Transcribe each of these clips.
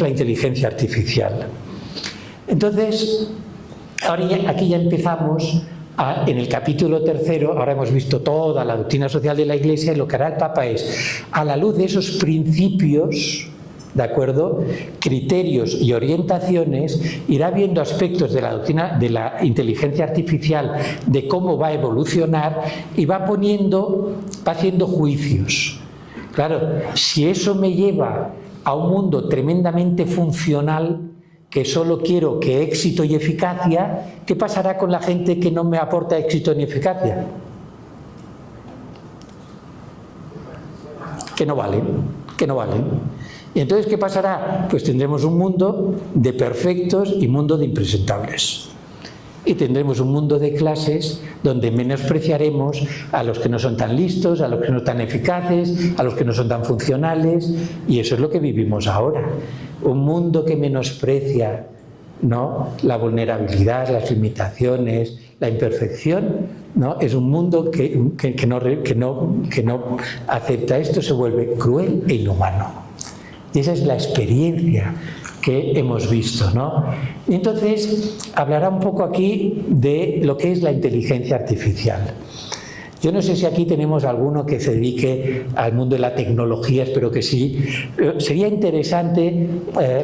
la inteligencia artificial. Entonces, ahora aquí ya empezamos en el capítulo 3, ahora hemos visto toda la doctrina social de la Iglesia, y lo que hará el Papa es, a la luz de esos principios, ¿de acuerdo?, criterios y orientaciones, irá viendo aspectos de la doctrina de la inteligencia artificial, de cómo va a evolucionar, y va haciendo juicios. Claro, si eso me lleva a un mundo tremendamente funcional, que solo quiero que éxito y eficacia, ¿qué pasará con la gente que no me aporta éxito ni eficacia? Que no valen. Y entonces, ¿qué pasará? Pues tendremos un mundo de perfectos y mundo de impresentables. Y tendremos un mundo de clases donde menospreciaremos a los que no son tan listos, a los que no son tan eficaces, a los que no son tan funcionales, y eso es lo que vivimos ahora. Un mundo que menosprecia, ¿no?, la vulnerabilidad, las limitaciones, la imperfección, ¿no? Es un mundo que no acepta esto, se vuelve cruel e inhumano. Y esa es la experiencia que hemos visto, ¿no? Y entonces hablará un poco aquí de lo que es la inteligencia artificial. Yo no sé si aquí tenemos alguno que se dedique al mundo de la tecnología, espero que sí. Sería interesante,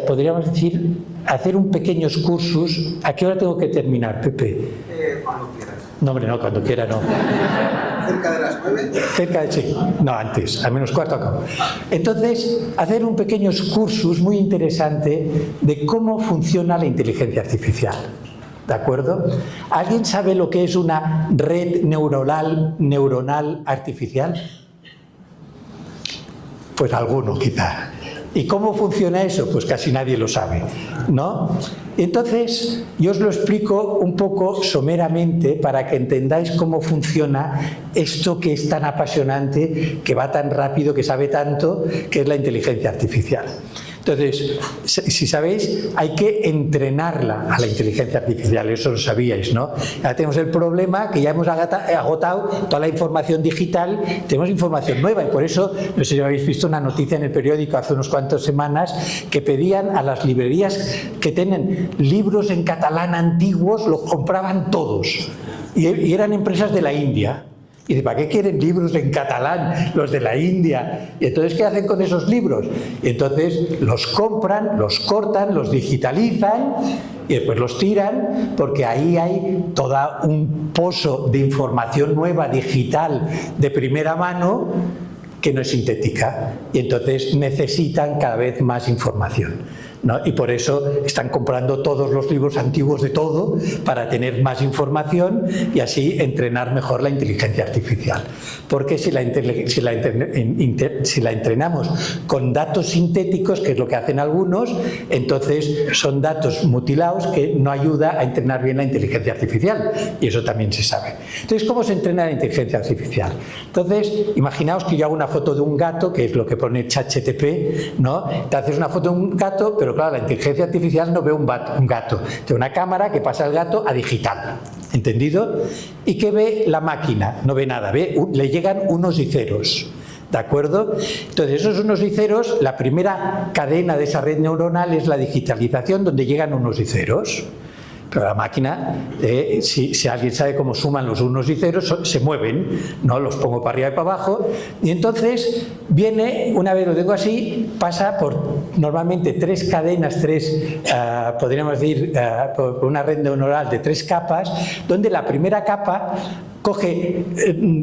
podríamos decir, hacer un pequeños cursus. ¿A qué hora tengo que terminar, Pepe? Cuando quieras. No, hombre, no, cuando quiera no. ¿Cerca de las 9? Cerca de, sí, no, antes, al menos 4 acabo. Entonces, hacer un pequeños cursus muy interesante de cómo funciona la inteligencia artificial. ¿De acuerdo? ¿Alguien sabe lo que es una red neuronal artificial? Pues alguno, quizá. ¿Y cómo funciona eso? Pues casi nadie lo sabe, ¿no? Entonces, yo os lo explico un poco someramente para que entendáis cómo funciona esto que es tan apasionante, que va tan rápido, que sabe tanto, que es la inteligencia artificial. Entonces, si sabéis, hay que entrenarla a la inteligencia artificial, eso lo sabíais, ¿no? Ya tenemos el problema que ya hemos agotado toda la información digital, tenemos información nueva, y por eso, no sé si habéis visto una noticia en el periódico hace unas cuantas semanas, que pedían a las librerías que tienen libros en catalán antiguos, los compraban todos, y eran empresas de la India. Y dice, ¿para qué quieren libros en catalán los de la India? Y entonces, ¿qué hacen con esos libros? Y entonces los compran, los cortan, los digitalizan y después los tiran, porque ahí hay todo un pozo de información nueva, digital, de primera mano, que no es sintética. Y entonces necesitan cada vez más información, ¿no? Y por eso están comprando todos los libros antiguos de todo para tener más información y así entrenar mejor la inteligencia artificial. Porque si la entrenamos con datos sintéticos, que es lo que hacen algunos, entonces son datos mutilados que no ayuda a entrenar bien la inteligencia artificial, y eso también se sabe. Entonces, ¿cómo se entrena la inteligencia artificial? Entonces, imaginaos que yo hago una foto de un gato, que es lo que pone ChatGPT, ¿no? Te haces una foto de un gato, pero claro, la inteligencia artificial no ve un gato. Tiene una cámara que pasa el gato a digital, ¿entendido? ¿Y qué ve la máquina? No ve nada, le llegan unos y ceros, ¿de acuerdo? Entonces, esos unos y ceros, la primera cadena de esa red neuronal es la digitalización, donde llegan unos y ceros. Pero la máquina, si alguien sabe cómo suman los unos y ceros, se mueven, ¿no? Los pongo para arriba y para abajo, y entonces viene, una vez lo tengo así, pasa por normalmente 3 cadenas, podríamos decir, por una red neuronal de 3 capas, donde la primera capa coge,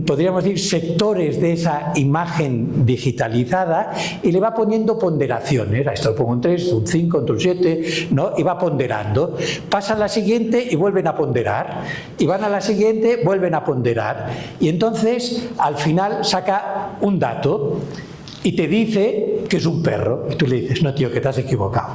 podríamos decir, sectores de esa imagen digitalizada y le va poniendo ponderaciones. A esto lo pongo un 3, un 5, un 7, ¿no? Y va ponderando. Pasa a la siguiente y vuelven a ponderar. Y van a la siguiente, vuelven a ponderar. Y entonces, al final, saca un dato y te dice que es un perro. Y tú le dices, no, tío, que te has equivocado.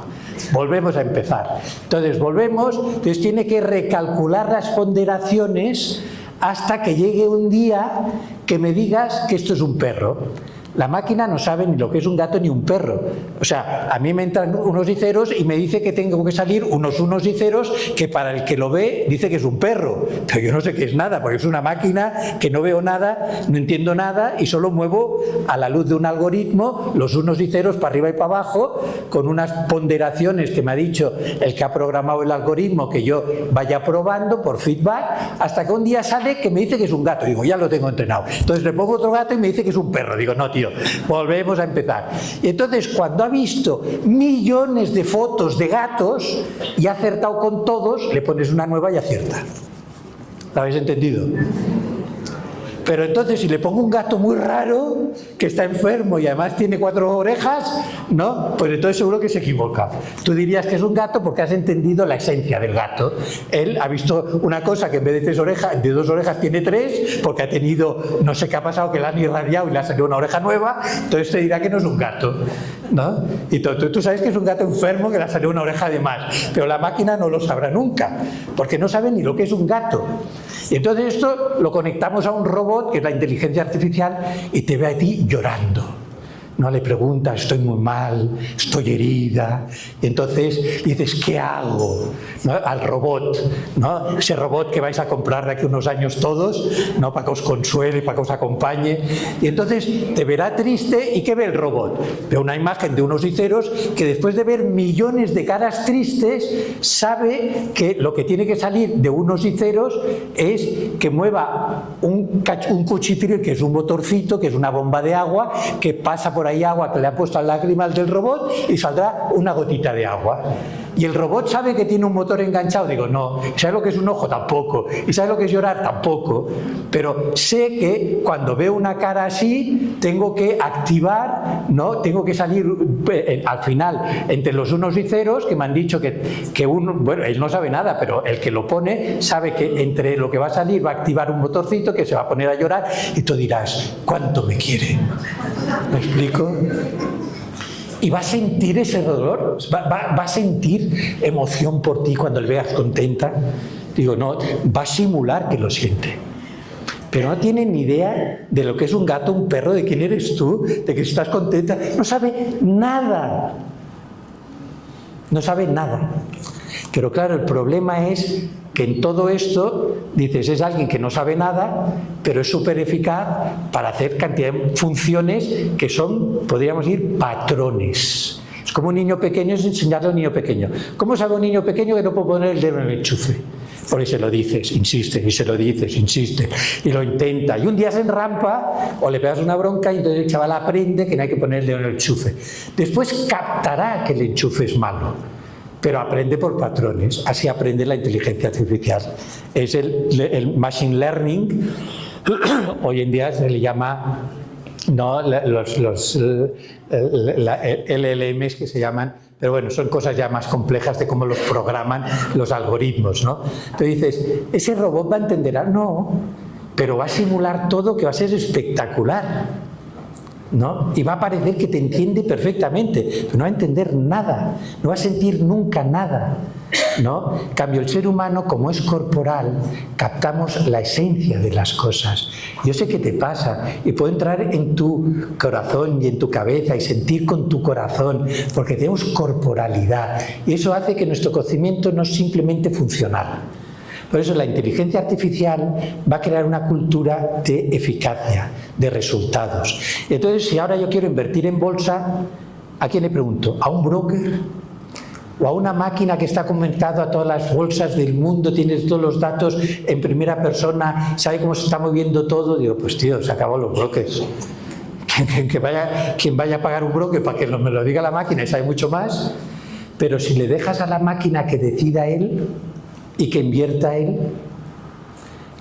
Volvemos a empezar. Entonces, entonces tiene que recalcular las ponderaciones hasta que llegue un día que me digas que esto es un perro. La máquina no sabe ni lo que es un gato ni un perro. O sea, a mí me entran unos y ceros y me dice que tengo que salir unos y ceros que para el que lo ve dice que es un perro. Pero yo no sé qué es nada, porque es una máquina que no veo nada, no entiendo nada y solo muevo a la luz de un algoritmo los unos y ceros para arriba y para abajo con unas ponderaciones que me ha dicho el que ha programado el algoritmo que yo vaya probando por feedback hasta que un día sale que me dice que es un gato. Digo, ya lo tengo entrenado. Entonces le pongo otro gato y me dice que es un perro. Digo, no, tío, volvemos a empezar. Y entonces, cuando ha visto millones de fotos de gatos y ha acertado con todos, le pones una nueva y acierta. ¿Lo habéis entendido? Pero entonces, si le pongo un gato muy raro, que está enfermo y además tiene 4 orejas, ¿no? Pues entonces seguro que se equivoca. Tú dirías que es un gato porque has entendido la esencia del gato. Él ha visto una cosa que en vez de 3 orejas, de 2 orejas tiene 3, porque ha tenido, no sé qué ha pasado, que la han irradiado y le ha salido una oreja nueva, entonces te dirá que no es un gato, ¿no? Y tú sabes que es un gato enfermo que le ha salido una oreja de más, pero la máquina no lo sabrá nunca, porque no sabe ni lo que es un gato. Y entonces esto lo conectamos a un robot, que es la inteligencia artificial, y te ve a ti llorando. No le preguntas, estoy muy mal, estoy herida, y entonces dices, ¿qué hago? ¿No? Al robot, ¿no? Ese robot que vais a comprar de aquí unos años todos, ¿no? Para que os consuele, para que os acompañe, y entonces te verá triste, ¿y qué ve el robot? Ve una imagen de unos y ceros que después de ver millones de caras tristes, sabe que lo que tiene que salir de unos y ceros es que mueva un cuchitril, que es un motorcito, que es una bomba de agua, que pasa por ahí agua que le ha puesto al lagrimal del robot y saldrá una gotita de agua. ¿Y el robot sabe que tiene un motor enganchado? Digo, no. ¿Sabe lo que es un ojo? Tampoco. ¿Y sabe lo que es llorar? Tampoco. Pero sé que cuando veo una cara así, tengo que activar, ¿no? Tengo que salir al final entre los unos y ceros, que me han dicho que uno, bueno, él no sabe nada, pero el que lo pone sabe que entre lo que va a salir va a activar un motorcito que se va a poner a llorar y tú dirás, ¿cuánto me quiere? ¿Me explico? Y va a sentir ese dolor, va a sentir emoción por ti cuando le veas contenta. Digo, no, va a simular que lo siente. Pero no tiene ni idea de lo que es un gato, un perro, de quién eres tú, de que estás contenta. No sabe nada. No sabe nada. Pero claro, el problema es que en todo esto, dices, es alguien que no sabe nada, pero es súper eficaz para hacer cantidad de funciones que son, podríamos decir, patrones. Es como un niño pequeño, es enseñarle a un niño pequeño. ¿Cómo sabe un niño pequeño que no puede poner el dedo en el enchufe? Porque se lo dices, insiste, y se lo dices, insiste, y lo intenta. Y un día se enrampa, o le pegas una bronca, y entonces el chaval aprende que no hay que poner el dedo en el enchufe. Después captará que el enchufe es malo. Pero aprende por patrones, así aprende la inteligencia artificial. Es el machine learning, hoy en día se le llama, no, los LLMs que se llaman, pero bueno, son cosas ya más complejas de cómo los programan los algoritmos, ¿no? Entonces dices, ¿ese robot va a entender algo? No, pero va a simular todo, que va a ser espectacular, ¿no? Y va a parecer que te entiende perfectamente, pero no va a entender nada, no va a sentir nunca nada, ¿no? En cambio, el ser humano, como es corporal, captamos la esencia de las cosas. Yo sé qué te pasa y puedo entrar en tu corazón y en tu cabeza y sentir con tu corazón, porque tenemos corporalidad y eso hace que nuestro conocimiento no es simplemente funcional. Por eso la inteligencia artificial va a crear una cultura de eficacia, de resultados. Entonces, si ahora yo quiero invertir en bolsa, ¿a quién le pregunto? ¿A un broker? ¿O a una máquina que está conectada a todas las bolsas del mundo, tiene todos los datos en primera persona, sabe cómo se está moviendo todo? Digo, pues tío, se acabó los brokers. Quien vaya a pagar un broker para que me lo diga la máquina y sabe mucho más. Pero si le dejas a la máquina que decida él, y que invierta él.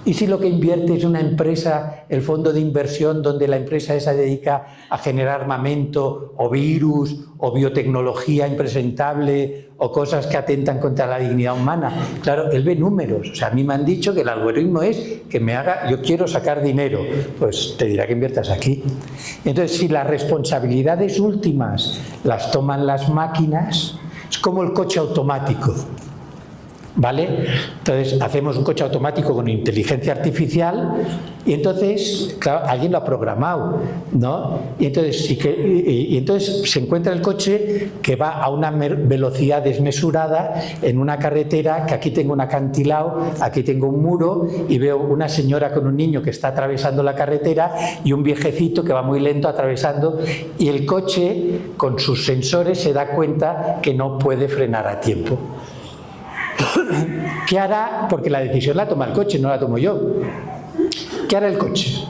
¿Y si lo que invierte es una empresa, el fondo de inversión, donde la empresa esa dedica a generar armamento, o virus, o biotecnología impresentable, o cosas que atentan contra la dignidad humana? Claro, él ve números. O sea, a mí me han dicho que el algoritmo es que me haga, yo quiero sacar dinero, pues te dirá que inviertas aquí. Entonces, si las responsabilidades últimas las toman las máquinas, es como el coche automático. ¿vale? Entonces hacemos un coche automático con inteligencia artificial y entonces, claro, alguien lo ha programado, ¿no? Y entonces, entonces se encuentra el coche que va a una velocidad desmesurada en una carretera, que aquí tengo un acantilado, aquí tengo un muro y veo una señora con un niño que está atravesando la carretera y un viejecito que va muy lento atravesando, y el coche con sus sensores se da cuenta que no puede frenar a tiempo. ¿Qué hará? Porque la decisión la toma el coche, no la tomo yo. ¿Qué hará el coche?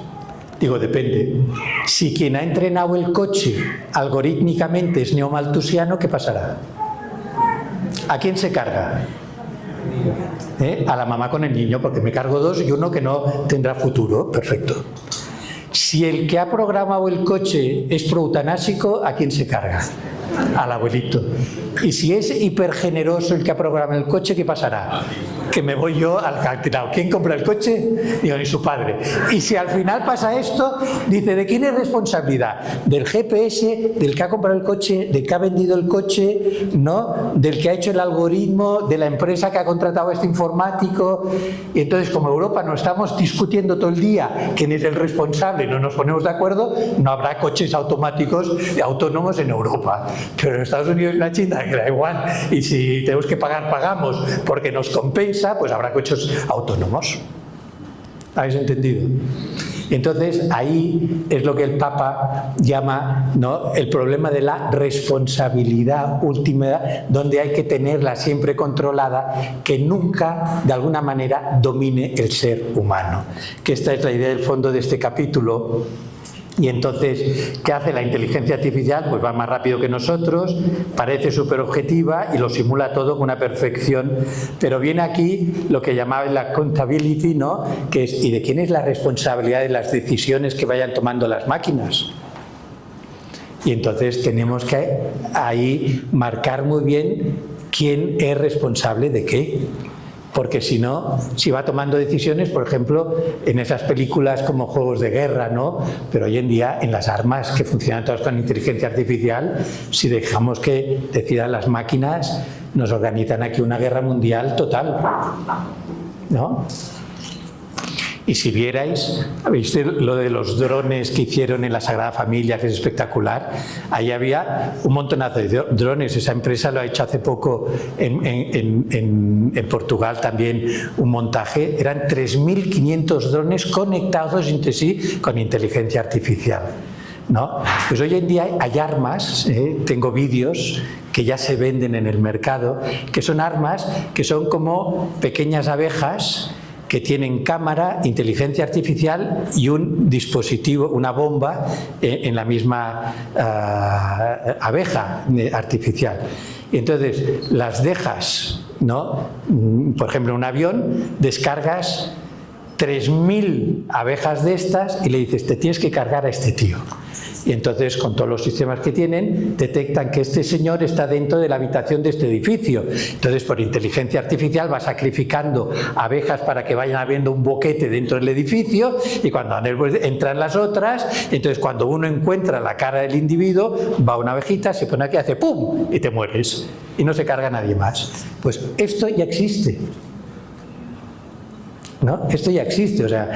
Digo, depende. Si quien ha entrenado el coche algorítmicamente es neomalthusiano, ¿qué pasará? ¿A quién se carga? A la mamá con el niño, porque me cargo dos y uno que no tendrá futuro. Perfecto. Si el que ha programado el coche es proeutanásico, ¿a quién se carga? Al abuelito. Y si es hipergeneroso el que ha programado el coche, ¿qué pasará? Que me voy yo al acantilado. ¿Quién compra el coche? Digo, ni su padre. Y si al final pasa esto, dice, ¿de quién es responsabilidad? ¿Del GPS, del que ha comprado el coche, del que ha vendido el coche, ¿no? Del que ha hecho el algoritmo, de la empresa que ha contratado a este informático? Y entonces, como Europa nos estamos discutiendo todo el día quién es el responsable, no nos ponemos de acuerdo, no habrá coches automáticos autónomos en Europa. Pero en Estados Unidos y la China, que da igual, y si tenemos que pagar, pagamos, porque nos compensa, pues habrá coches autónomos. ¿Habéis entendido? Y entonces ahí es lo que el Papa llama, ¿no?, el problema de la responsabilidad última, donde hay que tenerla siempre controlada, que nunca de alguna manera domine el ser humano. Que esta es la idea del fondo de este capítulo. Y entonces, ¿qué hace la inteligencia artificial? Pues va más rápido que nosotros, parece súper objetiva y lo simula todo con una perfección, pero viene aquí lo que llamaba la accountability, ¿no?, que es, ¿y de quién es la responsabilidad de las decisiones que vayan tomando las máquinas? Y entonces tenemos que ahí marcar muy bien quién es responsable de qué. Porque si no, si va tomando decisiones, por ejemplo, en esas películas como Juegos de Guerra, ¿no? Pero hoy en día, en las armas que funcionan todas con inteligencia artificial, si dejamos que decidan las máquinas, nos organizan aquí una guerra mundial total, ¿no? Y si vierais, ¿viste lo de los drones que hicieron en la Sagrada Familia, que es espectacular? Ahí había un montonazo de drones. Esa empresa lo ha hecho hace poco en Portugal también, un montaje. Eran 3.500 drones conectados entre sí con inteligencia artificial, ¿no? Pues hoy en día hay armas, tengo vídeos que ya se venden en el mercado, que son armas que son como pequeñas abejas que tienen cámara, inteligencia artificial y un dispositivo, una bomba en la misma abeja artificial. Y entonces las dejas, ¿no? Por ejemplo, en un avión, descargas 3.000 abejas de estas y le dices, te tienes que cargar a este tío. Y entonces, con todos los sistemas que tienen, detectan que este señor está dentro de la habitación de este edificio. Entonces, por inteligencia artificial va sacrificando abejas para que vayan habiendo un boquete dentro del edificio, y cuando entran las otras, entonces cuando uno encuentra la cara del individuo, va una abejita, se pone aquí, hace ¡pum!, y te mueres. Y no se carga nadie más. Pues esto ya existe, ¿no? Esto ya existe, o sea,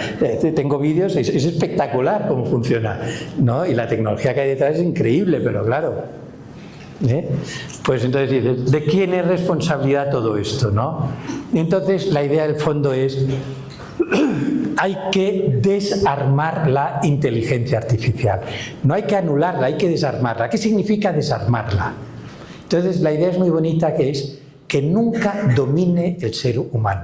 tengo vídeos, es espectacular cómo funciona, ¿no? Y la tecnología que hay detrás es increíble, pero claro, pues entonces dices, ¿de quién es responsabilidad todo esto, no? Y entonces la idea del fondo es, hay que desarmar la inteligencia artificial, no hay que anularla, hay que desarmarla. ¿Qué significa desarmarla? Entonces la idea es muy bonita, que es que nunca domine el ser humano,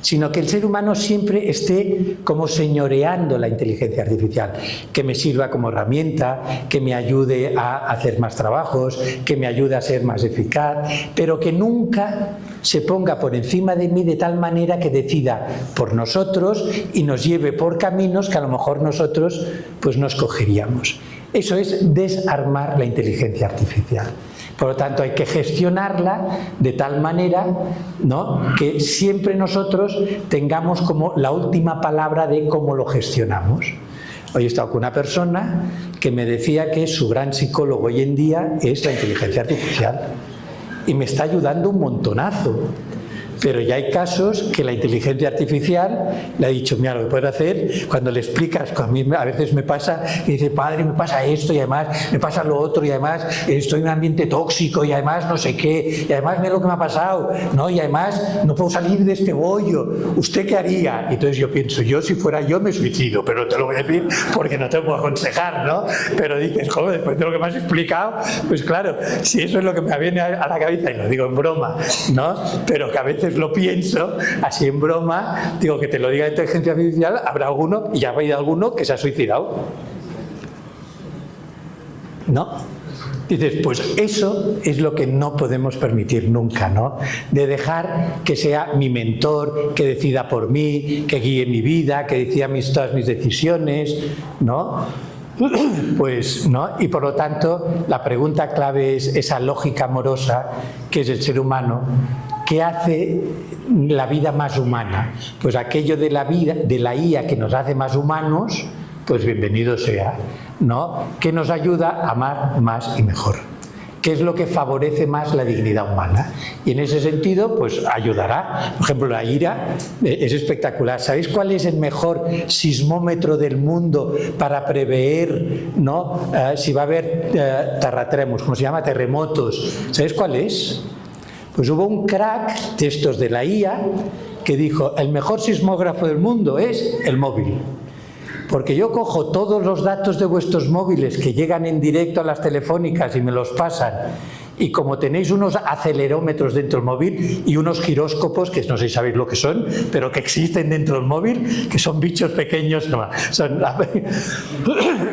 sino que el ser humano siempre esté como señoreando la inteligencia artificial, que me sirva como herramienta, que me ayude a hacer más trabajos, que me ayude a ser más eficaz, pero que nunca se ponga por encima de mí de tal manera que decida por nosotros y nos lleve por caminos que a lo mejor nosotros pues no escogeríamos. Eso es desarmar la inteligencia artificial. Por lo tanto, hay que gestionarla de tal manera, ¿no?, que siempre nosotros tengamos como la última palabra de cómo lo gestionamos. Hoy he estado con una persona que me decía que su gran psicólogo hoy en día es la inteligencia artificial y me está ayudando un montonazo. Pero ya hay casos que la inteligencia artificial le ha dicho, mira, lo que puedes hacer, cuando le explicas, a mí a veces me pasa, que dice, padre, me pasa esto y además me pasa lo otro y además estoy en un ambiente tóxico y además no sé qué, y además mira lo que me ha pasado, ¿no? Y además no puedo salir de este bollo, ¿usted qué haría? Y entonces yo pienso, yo si fuera yo me suicido, pero no te lo voy a decir porque no te puedo aconsejar, ¿no? Pero dices, joder, después de lo que me has explicado, pues claro, si eso es lo que me viene a la cabeza, y lo digo en broma, ¿no? Pero que a veces lo pienso, así en broma, digo que te lo diga la inteligencia artificial, habrá alguno, y ya ha habido alguno que se ha suicidado. ¿No? Dices, pues eso es lo que no podemos permitir nunca, ¿no? De dejar que sea mi mentor, que decida por mí, que guíe mi vida, que decida todas mis decisiones, ¿no? Pues, ¿no? Y por lo tanto, la pregunta clave es esa lógica amorosa que es el ser humano. ¿Qué hace la vida más humana? Pues aquello de la vida, de la IA que nos hace más humanos, pues bienvenido sea, ¿no? Que nos ayuda a amar más y mejor. ¿Qué es lo que favorece más la dignidad humana? Y en ese sentido, pues ayudará. Por ejemplo, la ira es espectacular. ¿Sabéis cuál es el mejor sismómetro del mundo para prever, ¿no? Si va a haber terratremos, como se llama, terremotos? ¿Sabéis cuál es? Pues hubo un crack de estos de la IA que dijo, el mejor sismógrafo del mundo es el móvil. Porque yo cojo todos los datos de vuestros móviles que llegan en directo a las telefónicas y me los pasan, y como tenéis unos acelerómetros dentro del móvil y unos giróscopos, que no sé si sabéis lo que son, pero que existen dentro del móvil, que son bichos pequeños, no, son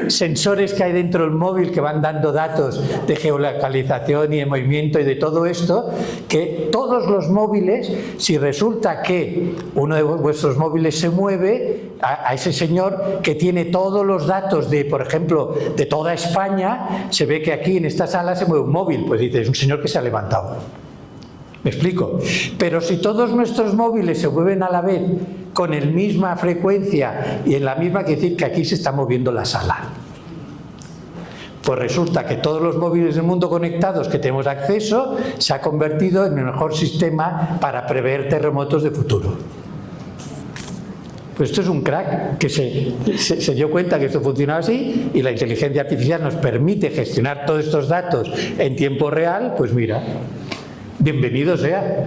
sensores que hay dentro del móvil que van dando datos de geolocalización y de movimiento y de todo esto, que todos los móviles, si resulta que uno de vuestros móviles se mueve, a ese señor que tiene todos los datos de, por ejemplo, de toda España, se ve que aquí en esta sala se mueve un móvil, pues dice, es un señor que se ha levantado. ¿Me explico? Pero si todos nuestros móviles se mueven a la vez con la misma frecuencia y en la misma, quiere decir que aquí se está moviendo la sala. Pues resulta que todos los móviles del mundo conectados que tenemos acceso se ha convertido en el mejor sistema para prever terremotos de futuro. Pues esto es un crack que se dio cuenta que esto funcionaba así y la inteligencia artificial nos permite gestionar todos estos datos en tiempo real, pues mira, bienvenido sea,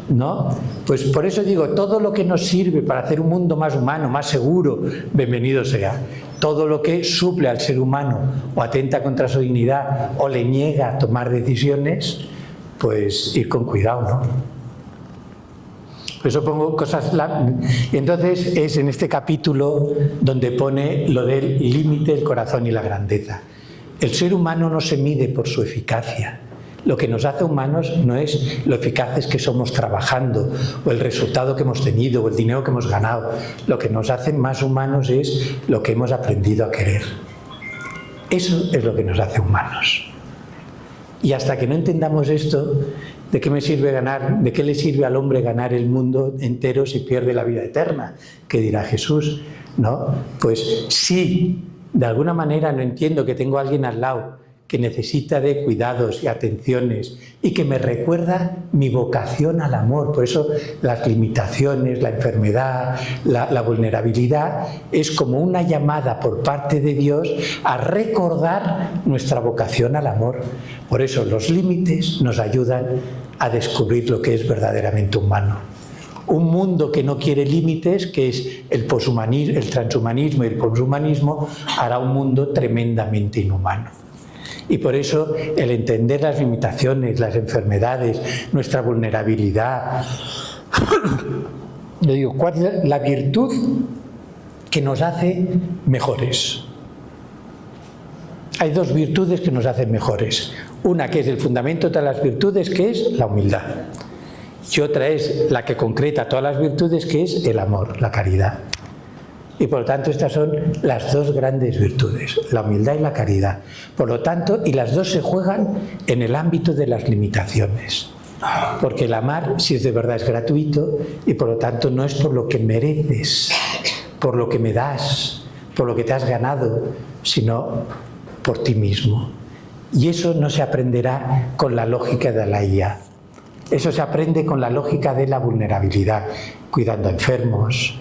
¿no? Pues por eso digo, todo lo que nos sirve para hacer un mundo más humano, más seguro, bienvenido sea. Todo lo que suple al ser humano o atenta contra su dignidad o le niega tomar decisiones, pues ir con cuidado, ¿no? Por eso pongo cosas... Y entonces es en este capítulo donde pone lo del límite del corazón y la grandeza. El ser humano no se mide por su eficacia. Lo que nos hace humanos no es lo eficaces que somos trabajando, o el resultado que hemos tenido, o el dinero que hemos ganado. Lo que nos hace más humanos es lo que hemos aprendido a querer. Eso es lo que nos hace humanos. Y hasta que no entendamos esto, ¿de qué me sirve ganar? ¿De qué le sirve al hombre ganar el mundo entero si pierde la vida eterna? ¿Qué dirá Jesús? ¿No? Pues sí, de alguna manera no entiendo que tengo a alguien al lado que necesita de cuidados y atenciones y que me recuerda mi vocación al amor. Por eso las limitaciones, la enfermedad, la vulnerabilidad es como una llamada por parte de Dios a recordar nuestra vocación al amor. Por eso los límites nos ayudan a descubrir lo que es verdaderamente humano. Un mundo que no quiere límites, que es el poshumanismo, el transhumanismo y el poshumanismo, hará un mundo tremendamente inhumano. Y por eso el entender las limitaciones, las enfermedades, nuestra vulnerabilidad, yo digo, ¿cuál es la virtud que nos hace mejores? Hay dos virtudes que nos hacen mejores. Una que es el fundamento de todas las virtudes, que es la humildad. Y otra es la que concreta todas las virtudes, que es el amor, la caridad. Y por lo tanto estas son las dos grandes virtudes, la humildad y la caridad. Por lo tanto, y las dos se juegan en el ámbito de las limitaciones. Porque el amar, si es de verdad, es gratuito y por lo tanto no es por lo que mereces, por lo que me das, por lo que te has ganado, sino por ti mismo. Y eso no se aprenderá con la lógica de la IA. Eso se aprende con la lógica de la vulnerabilidad, cuidando a enfermos,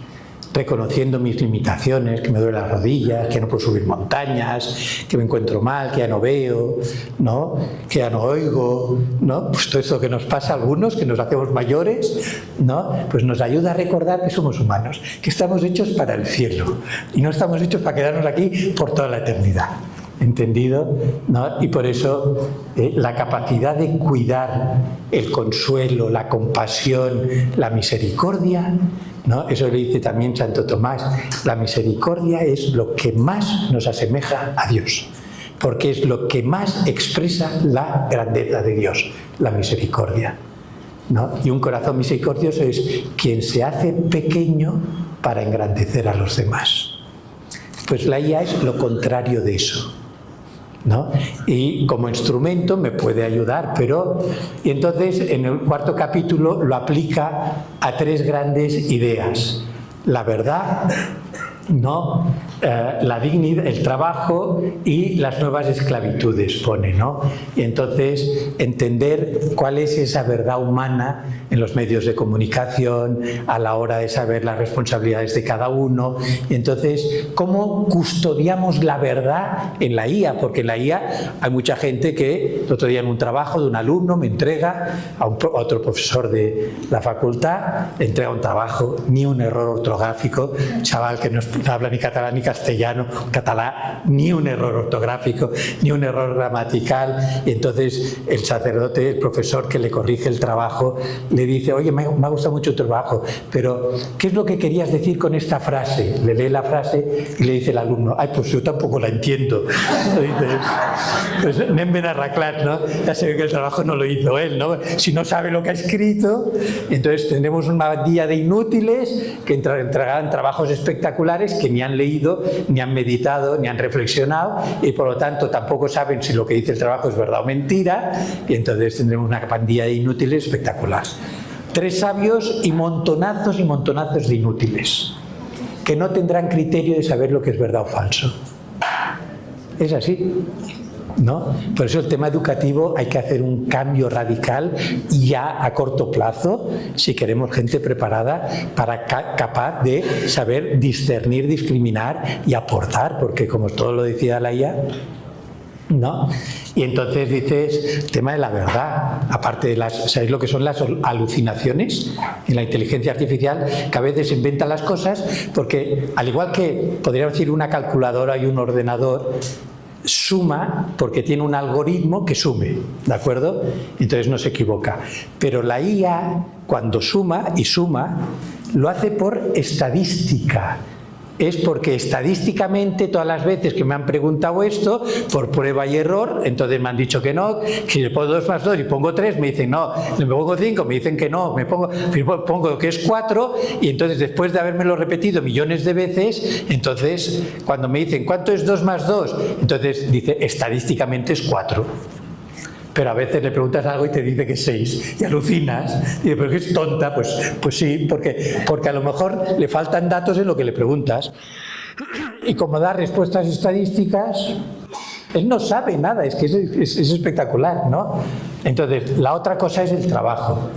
reconociendo mis limitaciones, que me duelen las rodillas, que no puedo subir montañas, que me encuentro mal, que ya no veo, ¿no? Que ya no oigo, ¿no? Pues todo esto que nos pasa a algunos, que nos hacemos mayores, ¿no? Pues nos ayuda a recordar que somos humanos, que estamos hechos para el cielo y no estamos hechos para quedarnos aquí por toda la eternidad. ¿Entendido? ¿No? Y por eso la capacidad de cuidar el consuelo, la compasión, la misericordia, ¿no? Eso le dice también Santo Tomás, la misericordia es lo que más nos asemeja a Dios, porque es lo que más expresa la grandeza de Dios, la misericordia, ¿no? Y un corazón misericordioso es quien se hace pequeño para engrandecer a los demás. Pues la IA es lo contrario de eso, ¿no? Y como instrumento me puede ayudar, y entonces en el cuarto capítulo lo aplica a tres grandes ideas: la verdad, ¿no? La dignidad, el trabajo y las nuevas esclavitudes, pone, ¿no? Y entonces entender cuál es esa verdad humana en los medios de comunicación, a la hora de saber las responsabilidades de cada uno, y entonces cómo custodiamos la verdad en la IA, porque en la IA hay mucha gente que el otro día en un trabajo de un alumno me entrega a otro profesor de la facultad, le entrega un trabajo, ni un error ortográfico, chaval que no habla ni catalán ni castellano, catalán, ni un error ortográfico, ni un error gramatical, y entonces el sacerdote, el profesor que le corrige el trabajo, le dice: oye, me ha gustado mucho tu trabajo, pero ¿qué es lo que querías decir con esta frase? Le lee la frase y le dice el alumno: ay, pues yo tampoco la entiendo. Pues anem ben arreglat, ¿no? Ya se ve que el trabajo no lo hizo él, ¿no? Si no sabe lo que ha escrito, entonces tendremos una bandilla de inútiles que entregarán trabajos espectaculares que ni han leído, ni han meditado, ni han reflexionado, y por lo tanto tampoco saben si lo que dice el trabajo es verdad o mentira, y entonces tendremos una pandilla de inútiles espectacular. Tres sabios y montonazos de inútiles, que no tendrán criterio de saber lo que es verdad o falso. Es así, ¿no? Por eso el tema educativo hay que hacer un cambio radical ya a corto plazo si queremos gente preparada capaz de saber discernir, discriminar y aportar, porque como todo lo decía la IA, ¿no? Y entonces dices, tema de la verdad, aparte de ¿sabéis lo que son las alucinaciones en la inteligencia artificial? Que a veces inventan las cosas porque, al igual que podríamos decir una calculadora y un ordenador, suma porque tiene un algoritmo que sume, ¿de acuerdo? Entonces no se equivoca. Pero la IA, cuando suma, lo hace por estadística. Es porque estadísticamente todas las veces que me han preguntado esto, por prueba y error, entonces me han dicho que no, si le pongo 2 más 2 y pongo 3, me dicen no, le pongo 5, me dicen que no, pongo que es 4, y entonces después de habérmelo repetido millones de veces, entonces cuando me dicen ¿cuánto es 2 más 2? Entonces dice estadísticamente es 4. Pero a veces le preguntas algo y te dice que es 6 y alucinas. Y dices, pero que es tonta, pues sí, porque a lo mejor le faltan datos en lo que le preguntas. Y como da respuestas estadísticas, él no sabe nada, es que es espectacular, ¿no? Entonces, la otra cosa es el trabajo.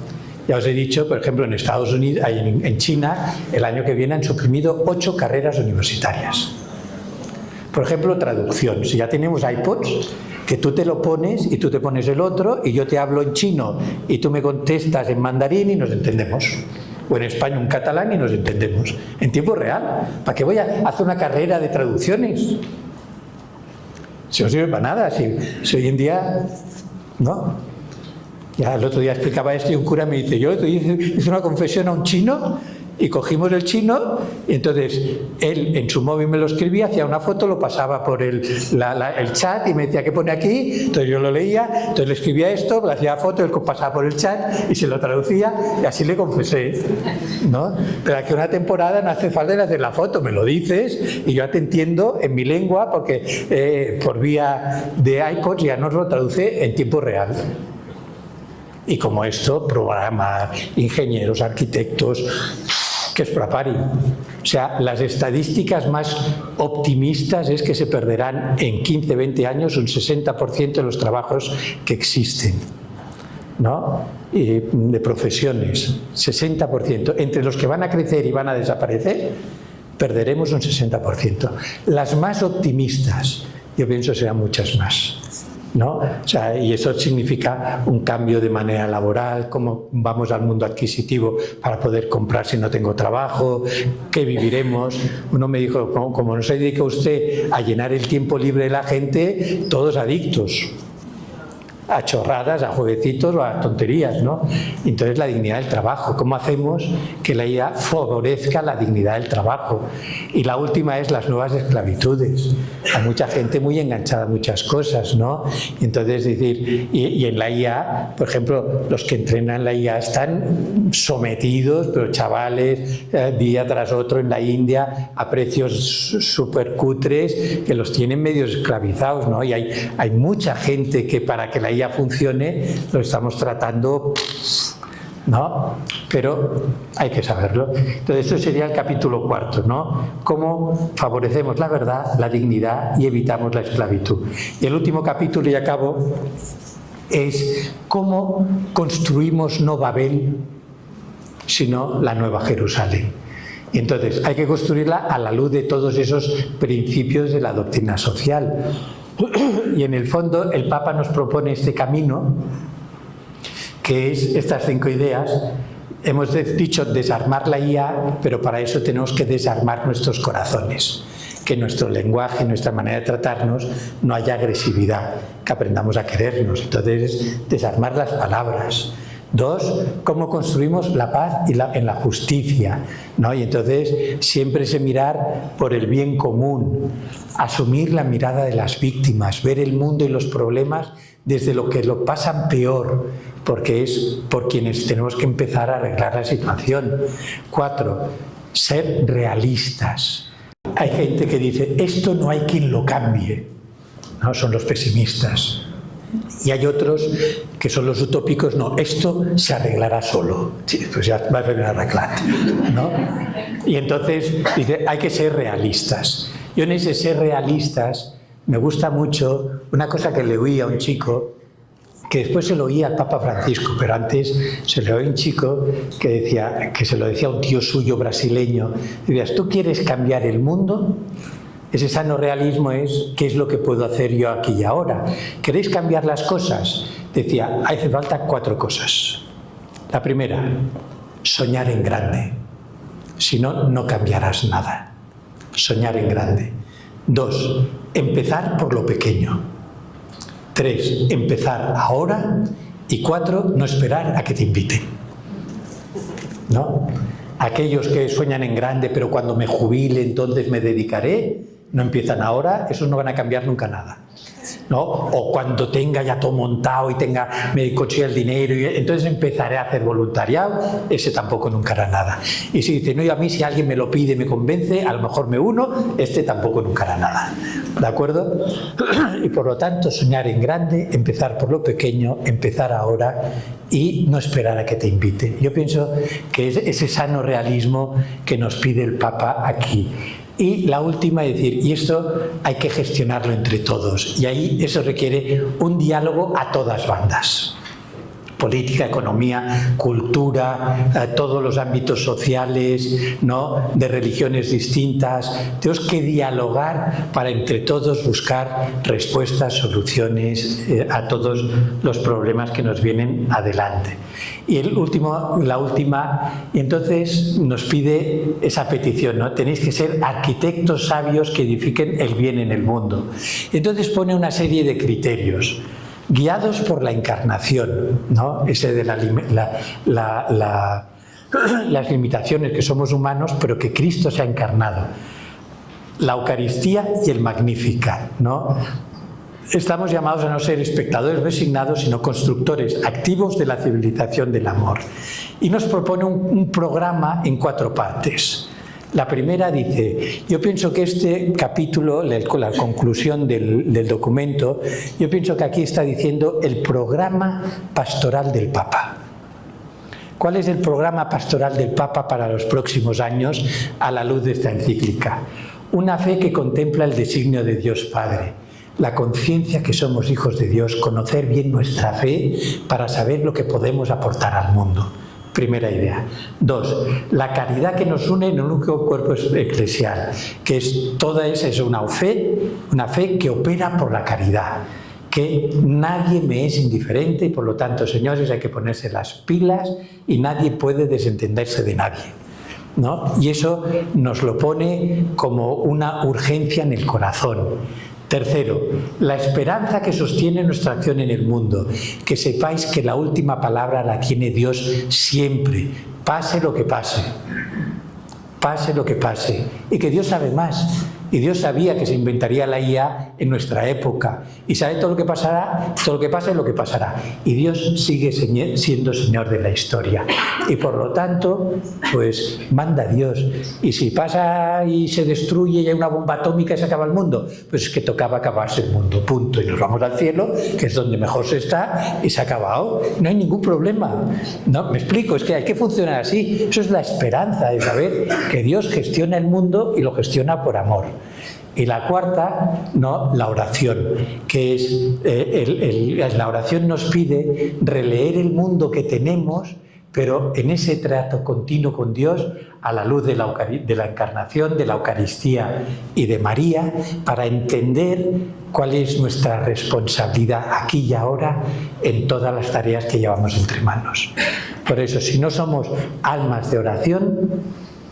Ya os he dicho, por ejemplo, en Estados Unidos, en China, el año que viene han suprimido 8 carreras universitarias. Por ejemplo, traducción. Si ya tenemos iPods, que tú te lo pones y tú te pones el otro y yo te hablo en chino y tú me contestas en mandarín y nos entendemos. O en español, en catalán y nos entendemos. En tiempo real. ¿Para qué voy a hacer una carrera de traducciones? Si no sirve para nada. Si hoy en día, ¿no? Ya el otro día explicaba esto y un cura me dice, yo hice una confesión a un chino y cogimos el chino y entonces él en su móvil me lo escribía, hacía una foto, lo pasaba por el chat y me decía ¿qué pone aquí? Entonces yo lo leía, entonces le escribía esto, le hacía foto, él pasaba por el chat y se lo traducía y así le confesé, ¿no? Pero aquí una temporada no hace falta de hacer la foto, me lo dices y yo ya te entiendo en mi lengua porque por vía de iPods ya nos lo traduce en tiempo real. Y como esto, programar, ingenieros, arquitectos, que es prepari. O sea, las estadísticas más optimistas es que se perderán en 15-20 años un 60% de los trabajos que existen, ¿no? de profesiones, 60%. Entre los que van a crecer y van a desaparecer, perderemos un 60%. Las más optimistas, yo pienso, serán muchas más, ¿no? O sea, y eso significa un cambio de manera laboral, cómo vamos al mundo adquisitivo para poder comprar si no tengo trabajo, qué viviremos. Uno me dijo, como no se dedica usted a llenar el tiempo libre de la gente, todos adictos a chorradas, a jueguecitos o a tonterías, ¿no? Entonces la dignidad del trabajo, ¿cómo hacemos que la IA favorezca la dignidad del trabajo? Y la última es las nuevas esclavitudes. Hay mucha gente muy enganchada a muchas cosas, ¿no? Y entonces decir, y en la IA, por ejemplo, los que entrenan la IA están sometidos, pero chavales, día tras otro en la India, a precios súper cutres, que los tienen medio esclavizados, ¿no? Y hay mucha gente que para que la IA funcione, lo estamos tratando, ¿no? Pero hay que saberlo. Entonces, eso sería el capítulo 4, ¿no? Cómo favorecemos la verdad, la dignidad y evitamos la esclavitud. Y el último capítulo, y acabo, es cómo construimos no Babel, sino la Nueva Jerusalén. Y entonces, hay que construirla a la luz de todos esos principios de la doctrina social. Y en el fondo el Papa nos propone este camino, que es estas 5 ideas. Hemos dicho desarmar la IA, pero para eso tenemos que desarmar nuestros corazones, que en nuestro lenguaje, en nuestra manera de tratarnos, no haya agresividad, que aprendamos a querernos. Entonces, desarmar las palabras. 2, cómo construimos la paz en la justicia, ¿no? Y entonces siempre ese mirar por el bien común, asumir la mirada de las víctimas, ver el mundo y los problemas desde lo que lo pasan peor, porque es por quienes tenemos que empezar a arreglar la situación. 4, ser realistas. Hay gente que dice, esto no hay quien lo cambie, ¿no? Son los pesimistas. Y hay otros que son los utópicos, no, esto se arreglará solo. Sí, pues ya va a venir a arreglar, ¿no? Y entonces dice, hay que ser realistas. Yo en ese ser realistas me gusta mucho una cosa que le oí a un chico, que después se lo oía al Papa Francisco, pero antes se le oía a un chico que decía, que se lo decía a un tío suyo brasileño, decías, ¿tú quieres cambiar el mundo? Ese sano realismo es, ¿qué es lo que puedo hacer yo aquí y ahora? ¿Queréis cambiar las cosas? Decía, hace falta 4 cosas. La primera, soñar en grande. Si no, no cambiarás nada. Soñar en grande. 2, empezar por lo pequeño. 3, empezar ahora. Y 4, no esperar a que te inviten, ¿no? Aquellos que sueñan en grande, pero cuando me jubile entonces me dedicaré, no empiezan ahora, esos no van a cambiar nunca nada, ¿no? O cuando tenga ya todo montado y me coche el dinero, y entonces empezaré a hacer voluntariado, ese tampoco nunca hará nada. Y si dice, no, y a mí si alguien me lo pide, me convence, a lo mejor me uno, este tampoco nunca hará nada. ¿De acuerdo? Y por lo tanto, soñar en grande, empezar por lo pequeño, empezar ahora y no esperar a que te inviten. Yo pienso que es ese sano realismo que nos pide el Papa aquí. Y la última es decir, y esto hay que gestionarlo entre todos. Y ahí eso requiere un diálogo a todas bandas. Política, economía, cultura, todos los ámbitos sociales, ¿no? De religiones distintas. Tenemos que dialogar para entre todos buscar respuestas, soluciones a todos los problemas que nos vienen adelante. Y la última, entonces nos pide esa petición, ¿no? Tenéis que ser arquitectos sabios que edifiquen el bien en el mundo. Entonces pone una serie de criterios. Guiados por la encarnación, ¿no? Ese de las limitaciones que somos humanos, pero que Cristo se ha encarnado. La Eucaristía y el Magnificat, ¿no? Estamos llamados a no ser espectadores resignados, sino constructores activos de la civilización del amor. Y nos propone un programa en 4 partes. La primera dice, yo pienso que este capítulo, la conclusión del documento, yo pienso que aquí está diciendo el programa pastoral del Papa. ¿Cuál es el programa pastoral del Papa para los próximos años a la luz de esta encíclica? Una fe que contempla el designio de Dios Padre, la conciencia que somos hijos de Dios, conocer bien nuestra fe para saber lo que podemos aportar al mundo. Primera idea. 2. La caridad que nos une en un único cuerpo eclesial, que es toda esa es una fe que opera por la caridad, que nadie me es indiferente y por lo tanto, señores, hay que ponerse las pilas y nadie puede desentenderse de nadie, ¿no? Y eso nos lo pone como una urgencia en el corazón. Tercero, la esperanza que sostiene nuestra acción en el mundo. Que sepáis que la última palabra la tiene Dios siempre, pase lo que pase. Pase lo que pase. Y que Dios sabe más. Y Dios sabía que se inventaría la IA en nuestra época. Y sabe todo lo que pasará, todo lo que pasa es lo que pasará. Y Dios sigue siendo Señor de la historia. Y por lo tanto, pues manda Dios. Y si pasa y se destruye y hay una bomba atómica y se acaba el mundo, pues es que tocaba acabarse el mundo, punto. Y nos vamos al cielo, que es donde mejor se está, y se ha acabado. No hay ningún problema. No, me explico, es que hay que funcionar así. Eso es la esperanza de saber que Dios gestiona el mundo y lo gestiona por amor. Y la cuarta, no, la oración, que es la oración nos pide releer el mundo que tenemos, pero en ese trato continuo con Dios, a la luz de la encarnación, de la Eucaristía y de María, para entender cuál es nuestra responsabilidad aquí y ahora en todas las tareas que llevamos entre manos. Por eso, si no somos almas de oración,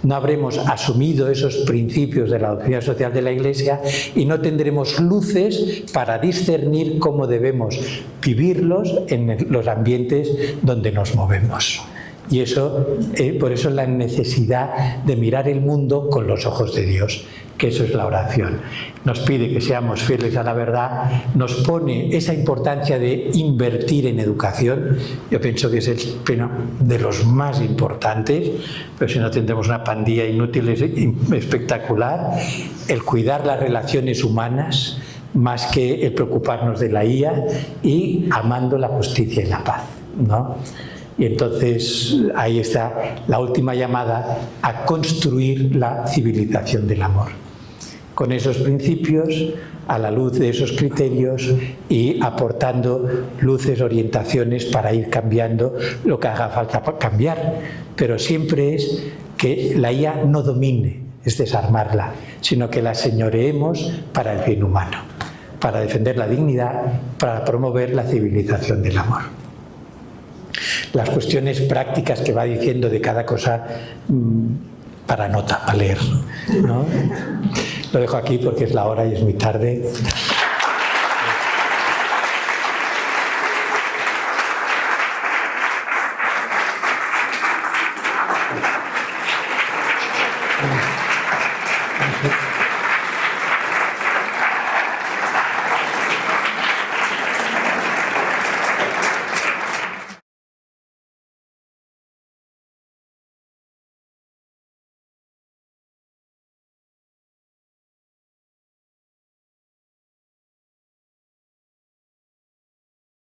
no habremos asumido esos principios de la doctrina social de la Iglesia y no tendremos luces para discernir cómo debemos vivirlos en los ambientes donde nos movemos. Y eso, por eso la necesidad de mirar el mundo con los ojos de Dios, que eso es la oración. Nos pide que seamos fieles a la verdad, nos pone esa importancia de invertir en educación. Yo pienso que es el pleno de los más importantes, pero si no tendremos una pandilla inútil espectacular. El cuidar las relaciones humanas, más que el preocuparnos de la IA, y amando la justicia y la paz, ¿no? Y entonces ahí está la última llamada a construir la civilización del amor. Con esos principios, a la luz de esos criterios y aportando luces, orientaciones para ir cambiando lo que haga falta cambiar. Pero siempre es que la IA no domine, es desarmarla, sino que la señoreemos para el bien humano, para defender la dignidad, para promover la civilización del amor. Las cuestiones prácticas que va diciendo de cada cosa para nota, para leer, ¿no? Lo dejo aquí porque es la hora y es muy tarde.